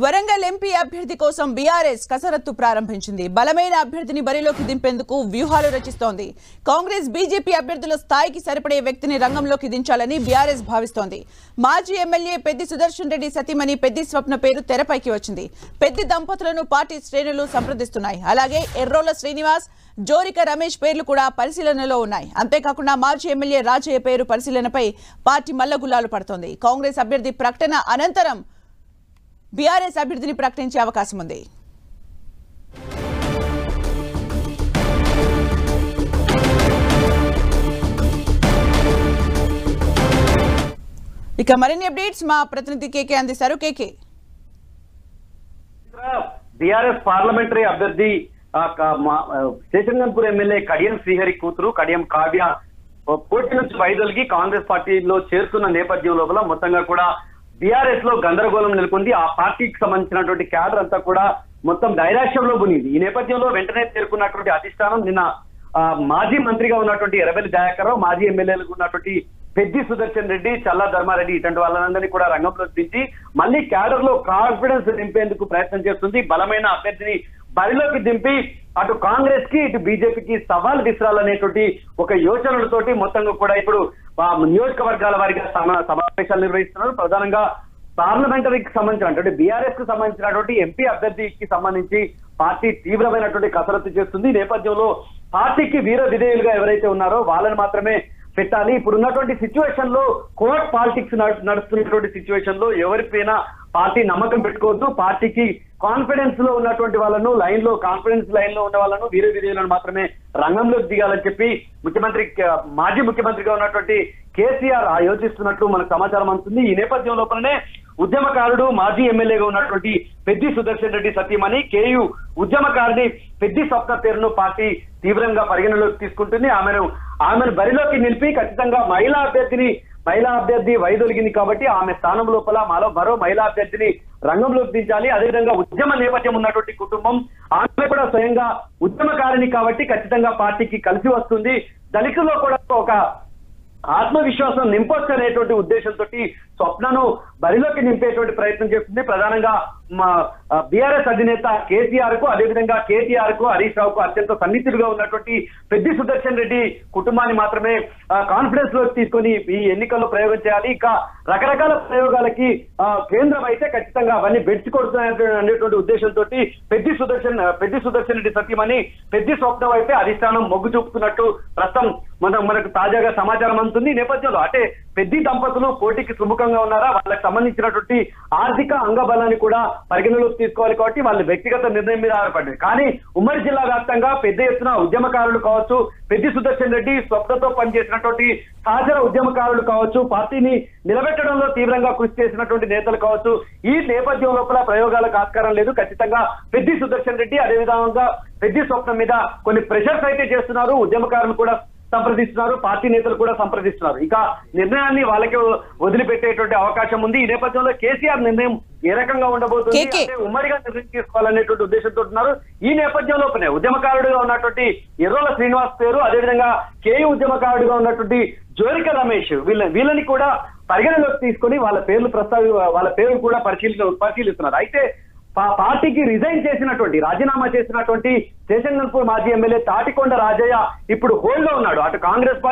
Warangal MP అభ్యర్థి కోసం BRS కసరత్తు ప్రారంభించింది. బలమైన అభ్యర్థిని బరిలోకి దింపేందుకు వ్యూహాలు రచిస్తోంది. కాంగ్రెస్ బీజేపీ అభ్యర్థుల స్థాయికి సరిపడే వ్యక్తిని రంగంలోకి దించాలని బీఆర్ఎస్ భావిస్తోంది. మాజీ ఎమ్మెల్యే పెద్ది సుదర్శన్ రెడ్డి సతీమణి పెద్ది స్వప్న పేరు తెరపైకి వచ్చింది. పెద్ది దంపతులను పార్టీ శ్రేణులు సంప్రదిస్తున్నాయి. అలాగే ఎర్రోల శ్రీనివాస్, జోరిక రమేష్ పేర్లు కూడా పరిశీలనలో ఉన్నాయి. అంతేకాకుండా మాజీ ఎమ్మెల్యే రాజయ్య పేరు పరిశీలనపై పార్టీ మల్లగుల్లాలు పడుతోంది. కాంగ్రెస్ అభ్యర్థి ప్రకటన అనంతరం బీఆర్ఎస్ అభ్యర్థిని ప్రకటించే అవకాశం ఉంది. ఇక మరిన్ని అప్డేట్స్ మా ప్రతినిధి కేకే అందిస్తారు. కేకే, బీఆర్ఎస్ పార్లమెంటరీ అభ్యర్థి శేషంగన్పూర్ ఎమ్మెల్యే కడియం శ్రీహరి కూతురు కడియం కావ్య పోటీ నుంచి వైదొలిగి కాంగ్రెస్ పార్టీలో చేరుతున్న నేపథ్యం లోపల మొత్తంగా కూడా బీఆర్ఎస్ లో గందరగోళం నెలకొంది. ఆ పార్టీకి సంబంధించినటువంటి క్యాడర్ అంతా కూడా మొత్తం డైరాక్షంలో మునిగింది. ఈ నేపథ్యంలో వెంటనే చేరుకున్నటువంటి అధిష్టానం నిన్న మాజీ మంత్రిగా ఉన్నటువంటి ఎర్రబెల్లి దయాకర్ రావు, మాజీ ఎమ్మెల్యేలకు ఉన్నటువంటి పెద్ది సుదర్శన్ రెడ్డి, చల్లా ధర్మారెడ్డి ఇటువంటి వాళ్ళందరినీ కూడా రంగంలోకి దించి మళ్ళీ క్యాడర్ లో కాన్ఫిడెన్స్ నింపేందుకు ప్రయత్నం చేస్తుంది. బలమైన అభ్యర్థిని బరిలోకి దింపి అటు కాంగ్రెస్ కి ఇటు బీజేపీకి సవాల్ విసిరాలనేటువంటి ఒక యోచనలతోటి మొత్తంగా కూడా ఇప్పుడు నియోజకవర్గాల వారిగా సమావేశాలు నిర్వహిస్తున్నారు. ప్రధానంగా పార్లమెంటరీకి సంబంధించినటువంటి బీఆర్ఎస్ కు సంబంధించినటువంటి ఎంపీ అభ్యర్థికి సంబంధించి పార్టీ తీవ్రమైనటువంటి కసరత్తు చేస్తుంది. ఈ నేపథ్యంలో పార్టీకి వీర విధేయులుగా ఎవరైతే ఉన్నారో వాళ్ళని మాత్రమే పెట్టాలి. ఇప్పుడు ఉన్నటువంటి సిచ్యువేషన్ లో కోర్ట్ పాలిటిక్స్ నడుస్తున్నటువంటి సిచ్యువేషన్ లో ఎవరిపైన పార్టీ నమ్మకం పెట్టుకోవద్దు. పార్టీకి కాన్ఫిడెన్స్ లో ఉన్నటువంటి వాళ్ళను కాన్ఫిడెన్స్ లైన్ లో ఉన్న వాళ్ళను వీర విధేయులను మాత్రమే రంగంలోకి దిగాలని చెప్పి మాజీ ముఖ్యమంత్రిగా ఉన్నటువంటి కేసీఆర్ యోచిస్తున్నట్లు మనకు సమాచారం అందుతుంది. ఈ నేపథ్యం లోపలనే ఉద్యమకారుడు మాజీ ఎమ్మెల్యేగా ఉన్నటువంటి పెద్ది సుదర్శన్ రెడ్డి సతీమణి కేయు ఉద్యమకారుని పెద్ది స్వప్న పేరును పార్టీ తీవ్రంగా పరిగణలోకి తీసుకుంటుంది. ఆమెను బరిలోకి నిలిపి ఖచ్చితంగా మహిళా అభ్యర్థి వైదొలిగింది కాబట్టి ఆమె స్థానం లోపల మరో మహిళా అభ్యర్థిని రంగంలోకి దించాలి. అదేవిధంగా ఉద్యమ నేపథ్యం ఉన్నటువంటి కుటుంబం, ఆమె కూడా స్వయంగా ఉద్యమకారిణి కాబట్టి ఖచ్చితంగా పార్టీకి కలిసి వస్తుంది. దళితుల్లో కూడా ఒక ఆత్మవిశ్వాసం నింపొచ్చు అనేటువంటి ఉద్దేశంతో స్వప్నను బరిలోకి నింపేటువంటి ప్రయత్నం చేస్తుంది. ప్రధానంగా బీఆర్ఎస్ అధినేత కేసీఆర్ కు, అదేవిధంగా కేటీఆర్ కు, హరీష్ రావుకు అత్యంత సన్నిహితుడిగా ఉన్నటువంటి పెద్ది సుదర్శన్ రెడ్డి కుటుంబాన్ని మాత్రమే కాన్ఫిడెన్స్ లోకి తీసుకొని ఈ ఎన్నికల్లో ప్రయోగం చేయాలి. ఇక రకరకాల ప్రయోగాలకి కేంద్రం అయితే ఖచ్చితంగా అవన్నీ బెడ్చి కొడుతున్నటువంటి ఉద్దేశంతో పెద్ది సుదర్శన్ రెడ్డి సత్యమని పెద్ది స్వప్నం అయితే అధిష్టానం మొగ్గు చూపుతున్నట్టు ప్రస్తుతం మనకు తాజాగా సమాచారం అందుతుంది. ఈ నేపథ్యంలో అంటే పెద్ది దంపతులు పోటీకి సుముఖంగా ఉన్నారా, వాళ్ళకి సంబంధించినటువంటి ఆర్థిక అంగబలాన్ని కూడా పరిగణలోకి తీసుకోవాలి కాబట్టి వాళ్ళ వ్యక్తిగత నిర్ణయం మీద ఆధారపడింది. కానీ ఉమ్మడి జిల్లా వ్యాప్తంగా పెద్ద ఎత్తున ఉద్యమకారులు కావచ్చు, పెద్ది సుదర్శన్ రెడ్డి స్వప్నతో పనిచేసినటువంటి సహచర ఉద్యమకారులు కావచ్చు, పార్టీని నిలబెట్టడంలో తీవ్రంగా కృషి చేసినటువంటి నేతలు కావచ్చు, ఈ నేపథ్యం లోపల ప్రయోగాలకు ఆస్కారం లేదు. ఖచ్చితంగా పెద్ది సుదర్శన్ రెడ్డి అదేవిధంగా పెద్ది స్వప్నం మీద కొన్ని ప్రెషర్స్ అయితే చేస్తున్నారు. ఉద్యమకారులు కూడా సంప్రదిస్తున్నారు, పార్టీ నేతలు కూడా సంప్రదిస్తున్నారు. ఇక నిర్ణయాన్ని వాళ్ళకి వదిలిపెట్టేటువంటి అవకాశం ఉంది. ఈ నేపథ్యంలో కేసీఆర్ నిర్ణయం ఏ రకంగా ఉండబోతుంది అంటే ఉమ్మడిగా నిర్ణయం తీసుకోవాలనేటువంటి ఉద్దేశంతో ఉన్నారు. ఈ నేపథ్యంలోనే ఉద్యమకారుడిగా ఉన్నటువంటి ఎర్రోల శ్రీనివాస్ పేరు, అదేవిధంగా కేయు ఉద్యమకారుడిగా ఉన్నటువంటి జోరిక రమేష్ వీళ్ళని కూడా పరిగణలోకి తీసుకొని వాళ్ళ పేర్లు కూడా పరిశీలిస్తున్నారు. అయితే పార్టీకి రాజీనామా చేసినటువంటి శేషంగన్పూర్ మాజీ ఎమ్మెల్యే తాటికొండ రాజయ్య ఇప్పుడు హోల్డ్ లో ఉన్నాడు. అటు కాంగ్రెస్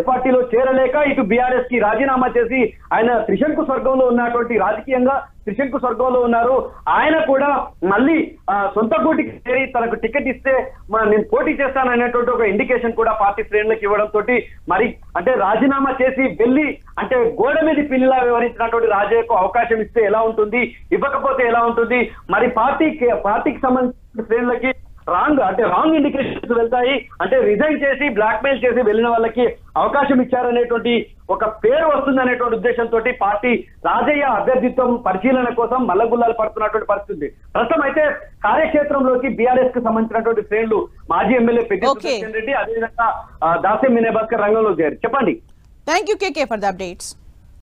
పార్టీలో చేరలేక ఇటు బీఆర్ఎస్ కి రాజీనామా చేసి ఆయన త్రిశంకు స్వర్గంలో ఉన్నటువంటి రాజకీయంగా త్రిశంకు స్వర్గంలో ఉన్నారు. ఆయన కూడా మళ్ళీ సొంత గూటికి చేరి తనకు టికెట్ ఇస్తే నేను పోటీ చేస్తాననేటువంటి ఒక ఇండికేషన్ కూడా పార్టీ శ్రేణులకు ఇవ్వడంతో మరి అంటే రాజీనామా చేసి వెళ్ళి అంటే గోడ మీద పిల్లిలా వ్యవహరించినటువంటి రాజయ్యకు అవకాశం ఇస్తే ఎలా ఉంటుంది, ఇవ్వకపోతే ఎలా ఉంటుంది, మరి పార్టీకి సంబంధించిన శ్రేణులకి రాంగ్ ఇండికేషన్స్ వెళ్తాయి. అంటే రిజైన్ చేసి బ్లాక్మెయిల్ చేసి వెళ్ళిన వాళ్ళకి అవకాశం ఇచ్చారనేటువంటి ఒక పేరు వస్తుంది అనేటువంటి ఉద్దేశంతో పార్టీ రాజయ్య అభ్యర్థిత్వం పరిశీలన కోసం మల్లగుల్లాలు పడుతున్నటువంటి పరిస్థితి. ప్రస్తుతం అయితే కార్యక్షేత్రంలోకి బీఆర్ఎస్ కు సంబంధించినటువంటి శ్రేణులు మాజీ ఎమ్మెల్యే పెద్ది సుదర్శన్ రెడ్డి అదేవిధంగా దాసెం వినయ్ భాస్కర్ రంగంలో చేరారు. చెప్పండి. Thank you KK for the updates.